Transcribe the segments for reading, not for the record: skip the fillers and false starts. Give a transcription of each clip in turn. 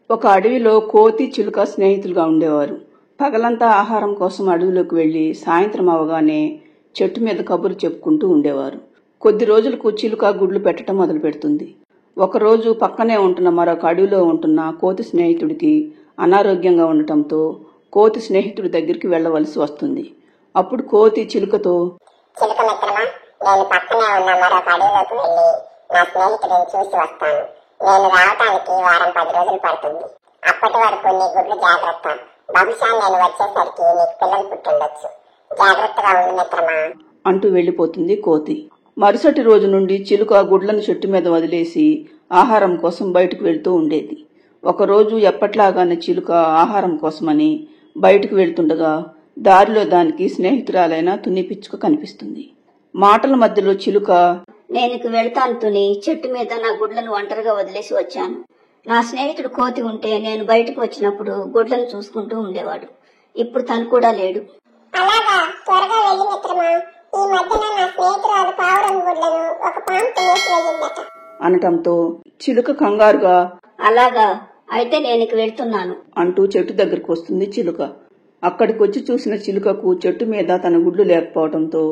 ఒక అడవిలో కోతి చిలుక స్నేహితులుగా ఉండేవారు. పగలంతా ఆహారం కోసం అడవిలోకి వెళ్లి సాయంత్రం అవగానే చెట్టు మీద కబుర్లు చెప్పుకుంటూ ఉండేవారు. కొద్ది రోజులకు చిలుక గుడ్లు పెట్టడం మొదలు పెడుతుంది. ఒకరోజు పక్కనే ఉంటున్న మరొక అడవిలో ఉంటున్న కోతి స్నేహితుడికి అనారోగ్యంగా ఉండటంతో కోతి స్నేహితుడి దగ్గరికి వెళ్లవలసి వస్తుంది. అప్పుడు కోతి చిలుకతో, చిలుక మిత్రమా, నేను పక్కనే ఉన్న మరొక అడవిలోకి వెళ్లి నా స్నేహితుడిని చూసి వస్తాను. నేను రావటానికి వారం 10 రోజులు పడుతుంది. అప్పటి వరకు నీ గుడ్లు జాగ్రత్త. బహుశా నేను వచ్చేసరికి నీకు పిల్లలు పుట్టిండొచ్చు. జాగ్రత్తగా ఉండు మిత్రమా అంటూ వెళ్లిపోతుంది కోతి. మరుసటి రోజు నుండి చిలుక గుడ్లను చెట్టు మీద వదిలేసి ఆహారం కోసం బయటకు వెళ్తూ ఉండేది. ఒకరోజు ఎప్పట్లాగానే చిలుక ఆహారం కోసమని బయటకు వెళ్తుండగా దారిలో దానికి స్నేహితురాలైన తుని పిచ్చుక కనిపిస్తుంది. మాటల మధ్యలో చిలుక, నేను వెళ్తాను తుని, చెట్టు మీద నా గుడ్లను ఒంటరిగా వదిలేసి వచ్చాను. నా స్నేహితుడు కోతి ఉంటే నేను బయటకు వచ్చినప్పుడు గుడ్లను చూసుకుంటూ ఉండేవాడు. ఇప్పుడు తను కూడా లేడు. అలాగా, త్వరగా వెళ్ళి మిత్రమా. ఈ మధ్యన నా స్నేహితురాలు పావురం గుడ్లను ఒక పాము తినేసి వెళ్ళిందట అనటంతో చిలుక కంగారుగా, అలాగా, అయితే నేను వెళ్తున్నాను అంటూ చెట్టు దగ్గరకు వస్తుంది చిలుక. అక్కడికి వచ్చి చూసిన చిలుకకు చెట్టు మీద తన గుడ్లు లేకపోవడంతో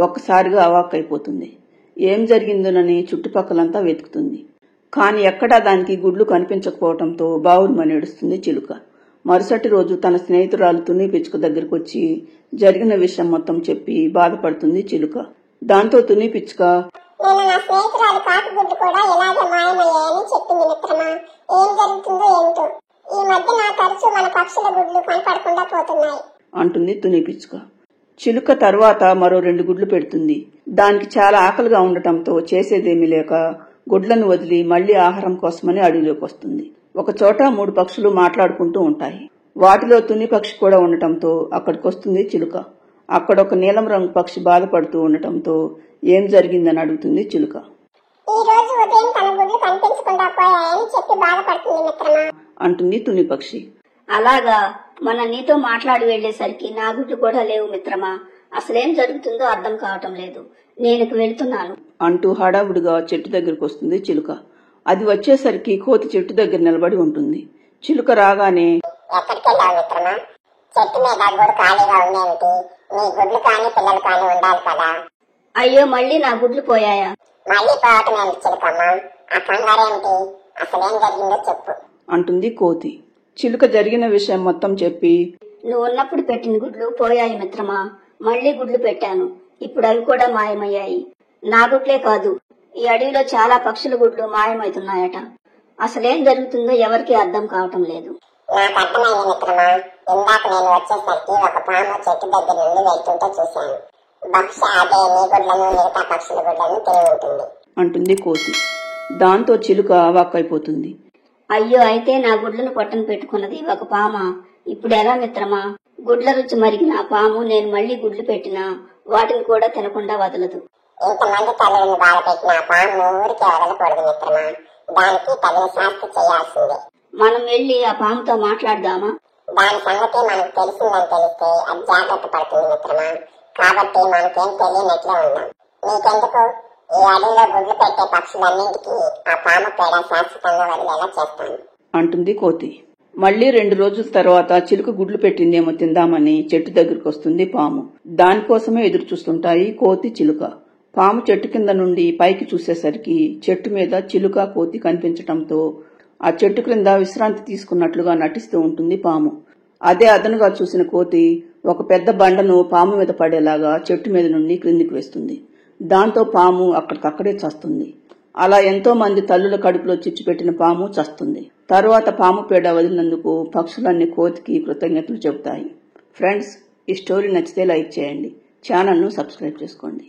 ఒక్కసారిగా అవాక్కైపోతుంది. ఏం జరిగిందోనని చుట్టుపక్కలంతా వెతుకుతుంది. కాని ఎక్కడా దానికి గుడ్లు కనిపించకపోవడంతో బావురుమని ఏడుస్తుంది చిలుక. మరుసటి రోజు తన స్నేహితురాలు తుని పిచ్చుక దగ్గరకు వచ్చి జరిగిన విషయం మొత్తం చెప్పి బాధపడుతుంది చిలుక. దాంతో తుని పిచ్చుక, నేను నా స్నేహితురాలు కాకి గుడ్లు కూడా ఇలాగే మాయమయ్యాయని చెప్పింది మిత్రమా. ఏం జరుగుతుందో ఏంటో, ఈ మధ్య నా తరచూ మన పక్షుల గుడ్లు కనపడకుండా పోతున్నాయి అంటుంది తుని పిచ్చుక. చిలుక తర్వాత మరో 2 గుడ్లు పెడుతుంది. దానికి చాలా ఆకలిగా ఉండటంతో చేసేదేమీ లేక గుడ్లను వదిలి మళ్లీ ఆహారం కోసమని అడవిలోకి వస్తుంది. ఒక చోట 3 పక్షులు మాట్లాడుకుంటూ ఉంటాయి. వాటిలో తుని పక్షి కూడా ఉండటంతో అక్కడికొస్తుంది చిలుక. అక్కడొక నీలం రంగు పక్షి బాధపడుతూ ఉండటంతో ఏం జరిగిందని అడుగుతుంది చిలుక. ఈ రోజు ఉదయం తన గుడ్లు కనిపించకుండా పోయాయని చెప్పి బాధపడుతుంది మిత్రమా అంటుంది తుని పక్షి. అలాగా, మన నీతో మాట్లాడి వెళ్లేసరికి నా గుడ్లు కూడా లేవు మిత్రమా. అసలేం జరుగుతుందో అర్థం కావటం లేదు. నేను వెళ్తున్నాను అంటూ హడావుడిగా చెట్టు దగ్గరకు వస్తుంది చిలుక. అది వచ్చేసరికి కోతి చెట్టు దగ్గర నిలబడి ఉంటుంది. చిలుక రాగానే, ఎక్కడికి వెళ్ళావు మిత్రమా? చెట్టు మీద గూడు ఖాళీగా ఉండేమిటి? నీ గుడ్లు కానీ పిల్లలు కానీ ఉండాలి కదా. అయ్యో, మళ్ళీ నా గుడ్లు పోయాయా? మళ్ళీ పోవటం ఏంటి చిలుకమ్మా? ఆ కంగారేమిటి? అసలేం జరిగిందో చెప్పు అంటుంది కోతి. చిలుక జరిగిన విషయం మొత్తం చెప్పి, నువ్వు ఉన్నప్పుడు పెట్టిన గుడ్లు పోయాయి మిత్రమా. మళ్లీ గుడ్లు పెట్టాను. ఇప్పుడు అవి కూడా మాయమయ్యాయి. నా గుడ్లే కాదు, ఈ అడవిలో చాలా పక్షుల గుడ్లు మాయమవుతున్నాయట. అసలేం జరుగుతుందో ఎవరికీ అర్థం కావటం లేదు. నాకు అర్థమైంది మిత్రమా. ఇందాక నేను వచ్చేసరికి ఒక పాము చెట్టు దగ్గర నుండి వెళ్తుంటే చూశాను. బహుశా అదే నీ గుడ్లను మిగతా పక్షుల గుడ్లను తిని ఉంటుంది అంటుంది కోతి. దాంతో చిలుక అవాక్కైపోతుంది. అయ్యో, అయితే నా గుడ్లను పొట్టన పెట్టుకున్నది ఒక పామా? ఇప్పుడు ఎలా మిత్రమా? గుడ్ల రుచి మరిగిన ఆ పాము నేను మళ్లీ గుడ్లు పెట్టినా వాటిని కూడా తినకుండా వదలదు. ఇంతమంది తల్లులను బాధ పెట్టిన ఆ పాము ఊరికే వదలకూడదు మిత్రమా. దానికి తగిన శాస్తి చేయాల్సిందే. మనం వెళ్లి ఆ పాముతో మాట్లాడదామా? దాని సంగతి మనకు తెలిసిందని తెలిస్తే అది జాగ్రత్త పడుతుంది మిత్రమా. కాబట్టి మనకేం తెలియనట్లే ఉన్నాం. నీకెందుకు, ఈ అడవిలో గుడ్లు పెట్టే పక్షులన్నింటికి ఆ పాము పేడ శాశ్వతంగా వదిలేలా చేస్తాను అంటుంది కోతి. మళ్లీ 2 రోజుల తర్వాత చిలుక గుడ్లు పెట్టిందేమో తిందామని చెట్టు దగ్గరకు వస్తుంది పాము. దానికోసమే ఎదురు చూస్తుంటాయి కోతి, చిలుక. పాము చెట్టు కింద నుండి పైకి చూసేసరికి చెట్టు మీద చిలుక, కోతి కనిపించటంతో ఆ చెట్టు క్రింద విశ్రాంతి తీసుకున్నట్లుగా నటిస్తూ ఉంటుంది పాము. అదే అదనుగా చూసిన కోతి ఒక పెద్ద బండను పాము మీద పడేలాగా చెట్టు మీద నుండి క్రిందికి వేస్తుంది. దాంతో పాము అక్కడికక్కడే చస్తుంది. అలా ఎంతో మంది తల్లుల కడుపులో చిచ్చుపెట్టిన పాము చస్తుంది. తరువాత పాము పేడ వదిలినందుకు పక్షులన్నీ కోతికి కృతజ్ఞతలు చెబుతాయి. ఫ్రెండ్స్, ఈ స్టోరీ నచ్చితే లైక్ చేయండి. ఛానల్ను సబ్స్క్రైబ్ చేసుకోండి.